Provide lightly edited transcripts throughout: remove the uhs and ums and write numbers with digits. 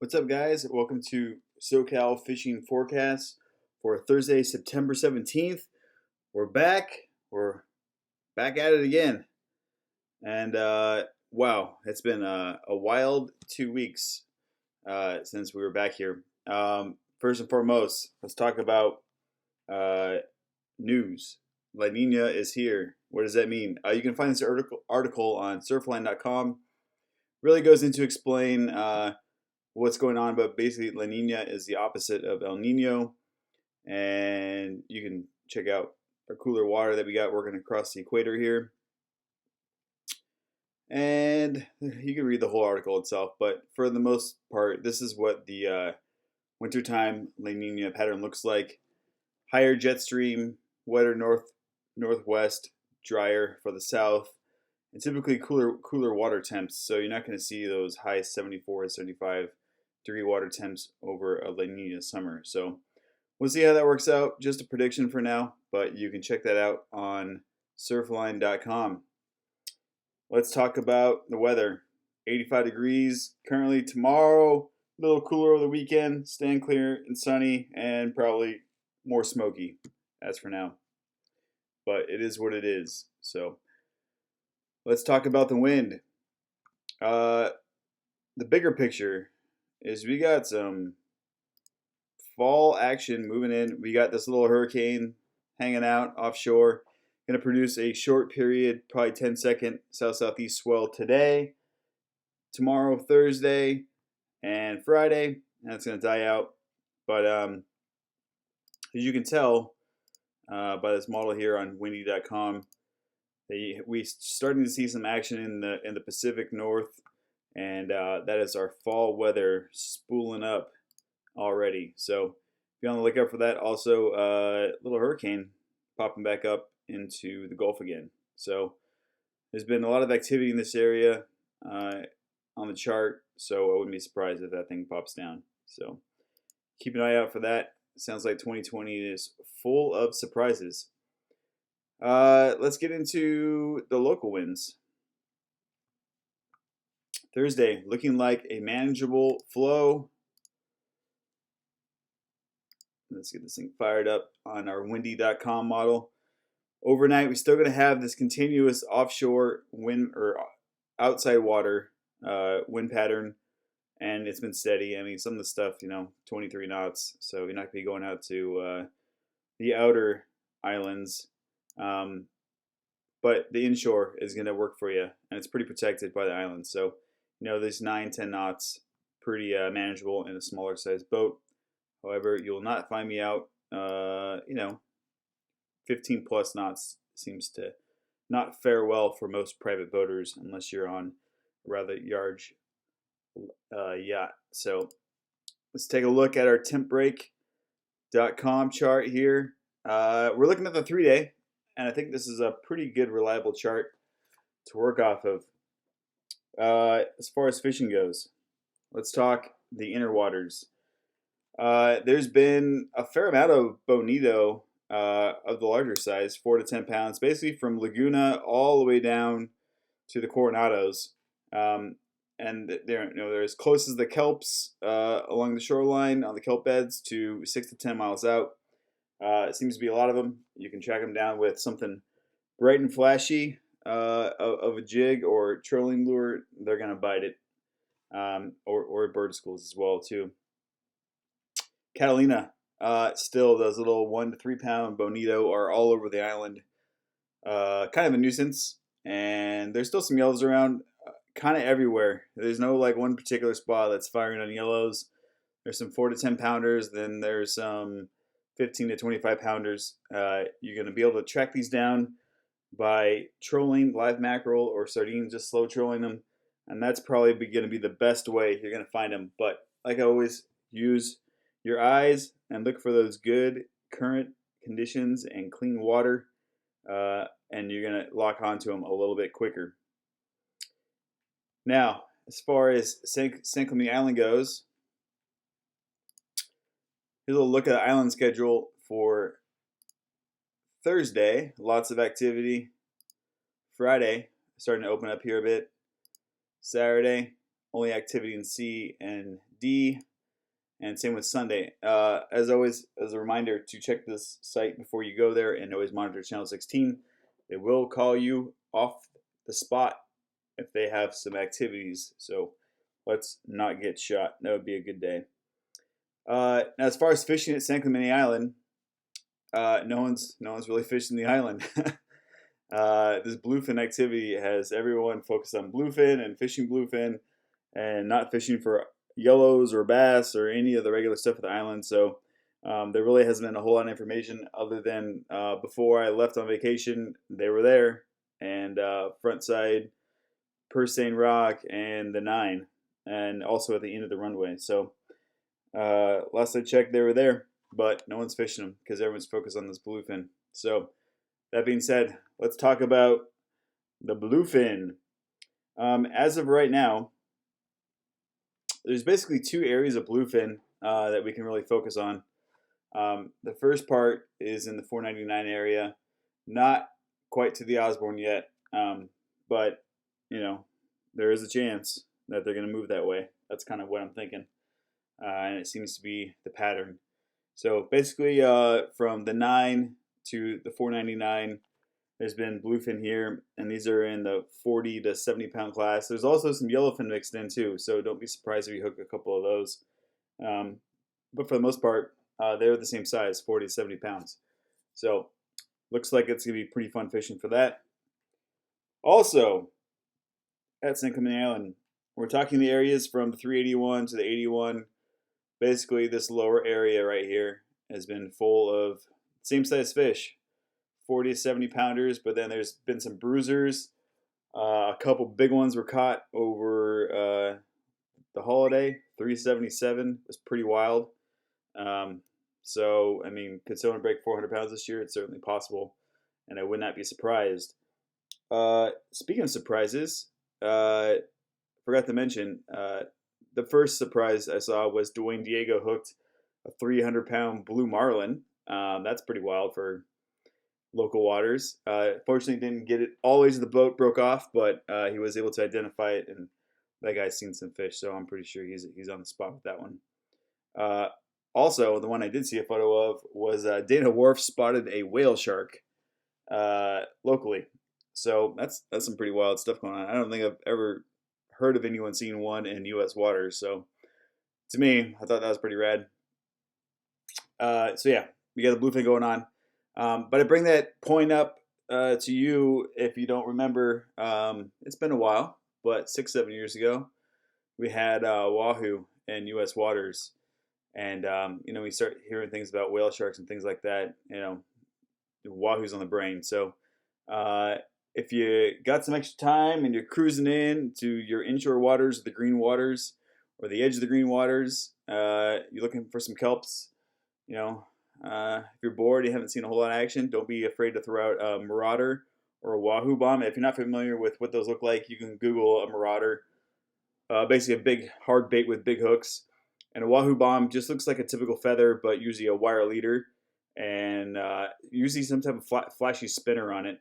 What's up, guys? Welcome to SoCal Fishing Forecast for Thursday, September 17th. We're back. We're back at it again. And wow, it's been a wild 2 weeks since we were back here. First and foremost, let's talk about news. La Nina is here. What does that mean? You can find this article on surfline.com. Really goes into explain what's going on, but basically La Nina is the opposite of El Nino, and you can check out our cooler water that we got working across the equator here, and you can read the whole article itself, but for the most part, this is what the wintertime La Nina pattern looks like. Higher jet stream, wetter northwest, drier for the south, and typically cooler water temps, so you're not going to see those high 74 and 75 degree water temps over a La Nina summer. So we'll see how that works out. Just a prediction for now, but you can check that out on surfline.com. Let's talk about the weather. 85 degrees currently. Tomorrow, a little cooler over the weekend, staying clear and sunny, and probably more smoky as for now. But it is what it is. So let's talk about the wind. The bigger picture is we got some fall action moving in. We got this little hurricane hanging out offshore. Going to produce a short period, probably 10-second south-southeast swell today, tomorrow, Thursday, and Friday. And it's going to die out. But as you can tell by this model here on windy.com, we're starting to see some action in the Pacific North. And that is our fall weather spooling up already. So be on the lookout for that. Also, little hurricane popping back up into the Gulf again. So there's been a lot of activity in this area on the chart. So I wouldn't be surprised if that thing pops down. So keep an eye out for that. Sounds like 2020 is full of surprises. Let's get into the local winds. Thursday, looking like a manageable flow. Let's get this thing fired up on our windy.com model. Overnight, we're still going to have this continuous offshore wind or outside water wind pattern, and it's been steady. I mean, some of the stuff, 23 knots, so you're not going to be going out to the outer islands. But the inshore is going to work for you, and it's pretty protected by the islands. So there's 9-10 knots, pretty manageable in a smaller size boat. However, you will not find me out, 15 plus knots seems to not fare well for most private boaters unless you're on a rather large yacht. So let's take a look at our tempbreak.com chart here. We're looking at the 3-day, and I think this is a pretty good, reliable chart to work off of. As far as fishing goes, let's talk the inner waters. There's been a fair amount of bonito of the larger size, 4 to 10 pounds, basically from Laguna all the way down to the Coronados. And they're as close as the kelps along the shoreline on the kelp beds to 6 to 10 miles out. It seems to be a lot of them. You can track them down with something bright and flashy of a jig or trolling lure. They're going to bite it. Or bird schools as well, too. Catalina, still those little 1 to 3 pound bonito are all over the island. Kind of a nuisance. And there's still some yellows around kind of everywhere. There's no one particular spot that's firing on yellows. There's some 4 to 10 pounders. Then there's some 15 to 25 pounders. You're going to be able to track these down by trolling live mackerel or sardines, just slow trolling them. And that's probably going to be the best way you're going to find them. But like I always, use your eyes and look for those good current conditions and clean water. And you're going to lock onto them a little bit quicker. Now, as far as San Clemente Island goes, here's a look at the island schedule for Thursday. Lots of activity. Friday, starting to open up here a bit. Saturday, only activity in C and D, and same with Sunday. As always, as a reminder to check this site before you go there and always monitor channel 16. They will call you off the spot if they have some activities. So let's not get shot. That would be a good day. Now, as far as fishing at San Clemente Island, no one's really fishing the island. This bluefin activity has everyone focused on bluefin and fishing bluefin, and not fishing for yellows or bass or any of the regular stuff at the island. So there really hasn't been a whole lot of information other than before I left on vacation, they were there, and front side, Persane Rock, and the 9, and also at the end of the runway. So last I checked, they were there, but no one's fishing them because everyone's focused on this bluefin. So that being said, let's talk about the bluefin. As of right now, there's basically 2 areas of bluefin that we can really focus on. The first part is in the 499 area, not quite to the Osborne yet, but there is a chance that they're going to move that way. That's kind of what I'm thinking, and it seems to be the pattern. So basically, from the 9 to the 499, there's been bluefin here, and these are in the 40 to 70 pound class. There's also some yellowfin mixed in too, so don't be surprised if you hook a couple of those. But for the most part, they're the same size, 40 to 70 pounds. So looks like it's going to be pretty fun fishing for that. Also, at San Clemente Island, we're talking the areas from the 381 to the 81. Basically, this lower area right here has been full of same size fish, 40 to 70 pounders, but then there's been some bruisers. A couple big ones were caught over the holiday. 377 was pretty wild. So, I mean, could someone break 400 pounds this year? It's certainly possible, and I would not be surprised. Speaking of surprises, forgot to mention, the first surprise I saw was Dwayne Diego hooked a 300-pound blue marlin. That's pretty wild for local waters. Fortunately, didn't get it all the way to the boat, broke off, but he was able to identify it, and that guy's seen some fish, so I'm pretty sure he's on the spot with that one. Also, the one I did see a photo of was Dana Wharf spotted a whale shark locally. So that's some pretty wild stuff going on. I don't think I've ever heard of anyone seeing one in U.S. waters. So to me, I thought that was pretty rad. So yeah, we got the bluefin going on. But I bring that point up to you if you don't remember. It's been a while, but 6-7 years ago, we had wahoo in U.S. waters. And, we start hearing things about whale sharks and things like that. Wahoo's on the brain. So if you got some extra time and you're cruising in to your inshore waters, the green waters, or the edge of the green waters, you're looking for some kelps, if you're bored, you haven't seen a whole lot of action, don't be afraid to throw out a marauder or a wahoo bomb. If you're not familiar with what those look like, you can Google a marauder. Basically a big hard bait with big hooks. And a wahoo bomb just looks like a typical feather, but usually a wire leader, and usually some type of flashy spinner on it.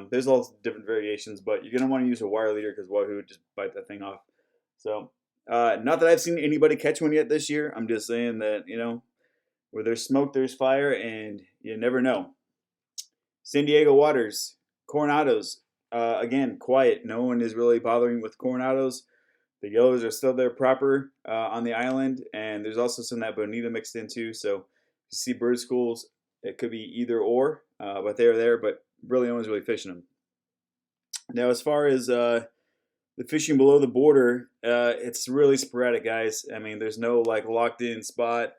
There's all different variations, but you're going to want to use a wire leader because wahoo would just bite that thing off. So, not that I've seen anybody catch one yet this year. I'm just saying that, where there's smoke, there's fire, and you never know. San Diego waters, coronados, again, quiet. No one is really bothering with coronados. The yellows are still there proper on the island, and there's also some of that bonita mixed in too. So if you see bird schools, it could be either or, but they're there, but really no one's really fishing them. Now, as far as the fishing below the border, it's really sporadic, guys. I mean, there's no locked in spot.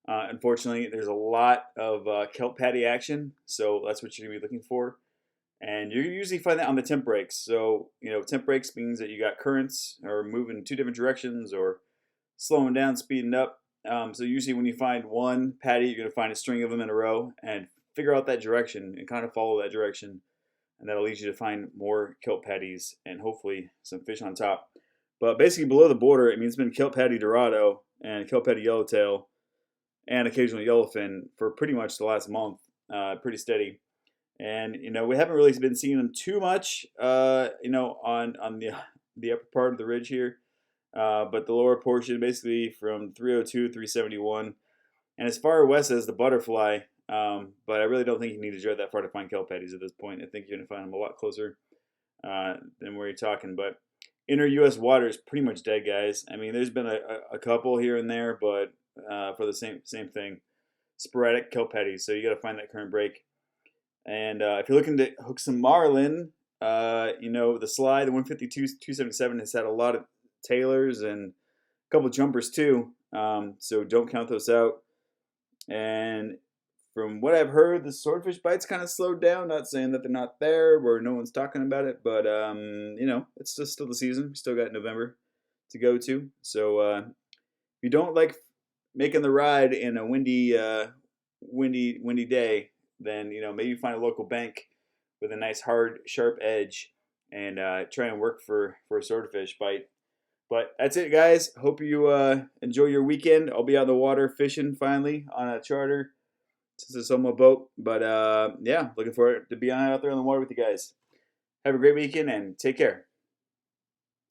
Unfortunately, there's a lot of kelp patty action, so that's what you're going to be looking for. And you usually find that on the temp breaks. So, temp breaks means that you got currents or moving in 2 different directions or slowing down, speeding up. So usually when you find one patty, you're going to find a string of them in a row and figure out that direction and kind of follow that direction. And that'll lead you to find more kelp patties and hopefully some fish on top. But basically below the border, it means it's been kelp patty dorado and kelp patty yellowtail and occasionally yellowfin for pretty much the last month. Pretty steady. And we haven't really been seeing them too much, on the upper part of the ridge here. but the lower portion, basically from 302, 371, and as far west as the Butterfly. But I really don't think you need to drive that far to find kelp patties at this point. I think you're going to find them a lot closer than where you're talking. But inner U.S. water is pretty much dead, guys. I mean, there's been a couple here and there, but for the same thing, sporadic kelp patties. So you got to find that current break. And if you're looking to hook some marlin, the slide, the 152, 277 has had a lot of tailors and a couple jumpers too. So don't count those out. And from what I've heard, the swordfish bites kind of slowed down. Not saying that they're not there or no one's talking about it, but it's just still the season. We still got November to go to. So if you don't like making the ride in a windy day, then maybe find a local bank with a nice hard sharp edge and try and work for a swordfish bite. But that's it, guys. Hope you enjoy your weekend. I'll be out in the water fishing finally on a charter since it's on my boat. But looking forward to being out there on the water with you guys. Have a great weekend and take care.